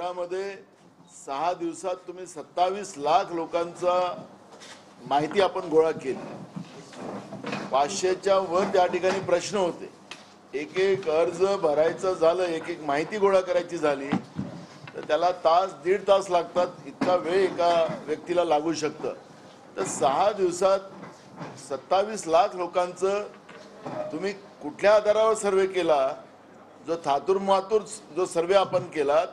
शहरामध्ये 6 दिवसात तुम्ही 27 लाख लोकांचा माहिती आपण गोळा केली। 500च्या वर त्या ठिकाणी प्रश्न होते। एक एक अर्ज भरायचं झालं, एक एक माहिती गोळा करायची झाली तर त्याला तास दीड तास लागतात। इतका वेळ एका व्यक्तीला लागू शकतं। तर 6 दिवसात 27 लाख लोकांचं तुम्ही कुठल्या आधारावर सर्वे केला? जो थातुरमातुर जो सर्वे आपण केला,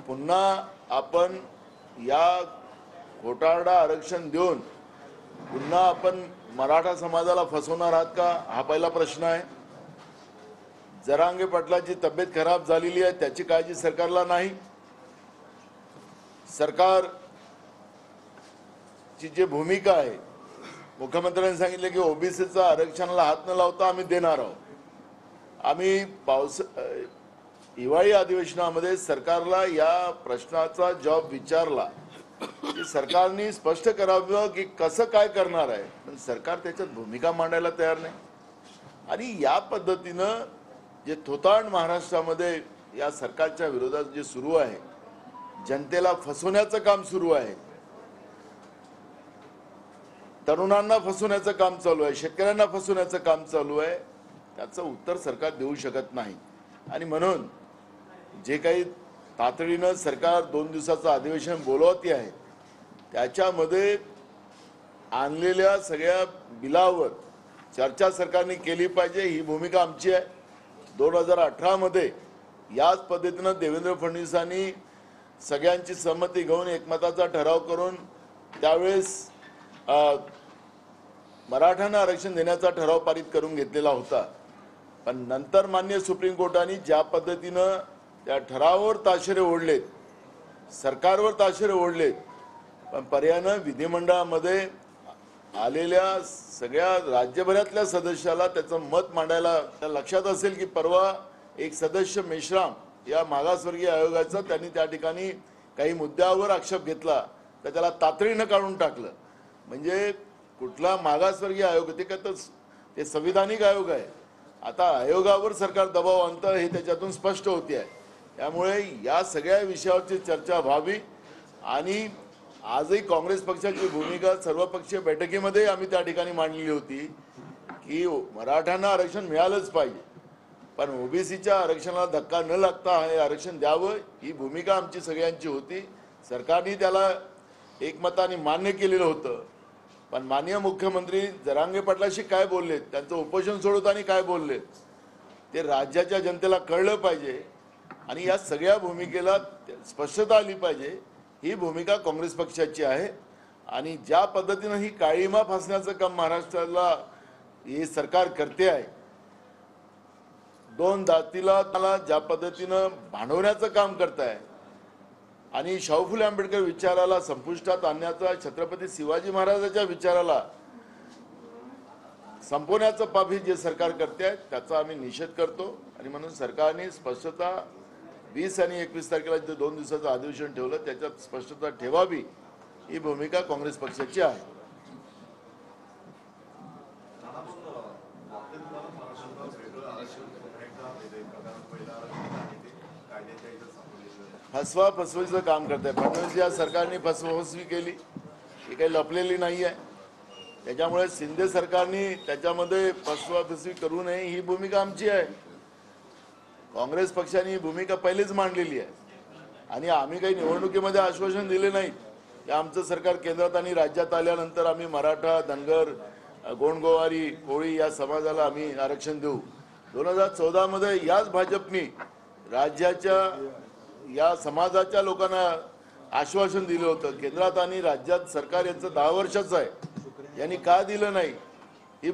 पुन्हा आपण या घोटाळा आरक्षण देऊन पुन्हा आपण मराठा समाजाला फसवणार आहात का? हा पहिला प्रश्न आहे। जरांगे पाटलाची तब्येत खराब झालेली आहे, त्याची काळजी सरकारला नाही। सरकारची जी भूमिका आहे, मुख्यमंत्र्यांनी सांगितले की ओबीसीचा आरक्षणाला हात न लावता आम्ही देणार आहोत। आम्ही हिवाळी अधिवेशनामध्ये सरकारला या प्रश्नाचा जवाब विचारला की सरकारने स्पष्ट करावं की कसं काय करणार आहे, पण सरकार त्याच्यात भूमिका मांडायला तयार नाही। आणि या पद्धतीनं जे थोतांड महाराष्ट्रामध्ये या सरकारच्या विरोधात जे सुरू आहे, जनतेला फसवण्याचं काम सुरू आहे, तरुणांना फसवण्याचं काम चालू आहे, शेतकऱ्यांना फसवण्याचं काम चालू आहे, त्याचं उत्तर सरकार देऊ शकत नाही। आणि म्हणून जे काही तातडीनं सरकार 2 दिवसाचं अधिवेशन बोलवते आहे, त्याच्यामध्ये आणलेल्या सगळ्या बिलावर चर्चा सरकारने केली पाहिजे, ही भूमिका आमची आहे। 2018 मध्ये याच पद्धतीनं देवेंद्र फडणवीसांनी सगळ्यांची सहमती घेऊन एकमताचा ठराव करून त्यावेळेस मराठ्यांना आरक्षण देण्याचा ठराव पारित करून घेतलेला होता। पण नंतर माननीय सुप्रीम कोर्टाने ज्या पद्धतीनं त्या ठरावावर ताशेरे ओढलेत, सरकारवर ताशेरे ओढलेत, पण पर्यायानं विधिमंडळामध्ये आलेल्या सगळ्या राज्यभरातल्या सदस्याला त्याचं मत मांडायला लक्षात असेल की परवा एक सदस्य मेश्राम या मागासवर्गीय आयोगाचा त्यांनी त्या ठिकाणी काही मुद्द्यावर आक्षेप घेतला तर त्याला तातडीनं काढून टाकलं। म्हणजे कुठला मागासवर्गीय आयोग ते का ते संविधानिक आयोग आहे। आता आयोगावर सरकार दबाव आणतं हे त्याच्यातून स्पष्ट होते आहे। त्यामुळे या सगळ्या विषयावरची चर्चा व्हावी। आणि आजही काँग्रेस पक्षाची भूमिका सर्वपक्षीय बैठकीमध्ये आम्ही त्या ठिकाणी मांडलेली होती की मराठ्यांना आरक्षण मिळालंच पाहिजे, पण ओबीसीच्या आरक्षणाला धक्का न लागता हे आरक्षण द्यावं, ही भूमिका आमची सगळ्यांची होती। सरकारने त्याला एकमताने मान्य केलेलं होतं। पण माननीय मुख्यमंत्री जरांगे पाटलाशी काय बोलले, त्यांचं उपोषण सोडवताना काय बोलले, ते राज्याच्या जनतेला कळलं पाहिजे। आणि या सगळ्या भूमिकेला स्पष्टता आली पाहिजे। ही भूमिका काँग्रेस पक्षाची आहे। आणि ज्या पद्धतीनं ही काळीमा फासण्याचं काम महाराष्ट्राला हे सरकार करते आहे, 2 जातीला त्याला ज्या पद्धतीनं भांडवण्याचं काम करत आहे आणि शाहू फुले आंबेडकर विचाराला संपुष्टात आणण्याचा, छत्रपती शिवाजी महाराजांच्या विचाराला संपवण्याचं पाप जे सरकार करते आहे त्याचा आम्ही निषेध करतो। आणि म्हणून सरकारने स्पष्टता 20 आणि 21 तारखेला जे 2 दिवसाचं अधिवेशन ठेवलं त्याच्यात स्पष्टता ठेवावी, ही भूमिका काँग्रेस पक्षाची आहे। फसवीचं काम करताय फडणवीस या सरकारने, फसवी केली, ही काही लपलेली नाही आहे। त्याच्यामुळे शिंदे सरकारने त्याच्यामध्ये फसवी करू नये, ही भूमिका आमची आहे। काँग्रेस पक्षाने ही भूमिका पहिलेच मांडलेली आहे। आणि आम्ही काही निवडणुकीमध्ये आश्वासन दिले नाही की आमचं सरकार केंद्रात आणि राज्यात आल्यानंतर आम्ही मराठा, धनगर, गोंडगोवारी, कोळी या समाजाला आम्ही आरक्षण देऊ। 2014 मध्ये याच भाजपने राज्याच्या या समाजाच्या लोकांना आश्वासन दिलं होतं। केंद्रात आणि राज्यात सरकार यांचं 10 वर्षाचं आहे, यांनी का दिलं नाही, ही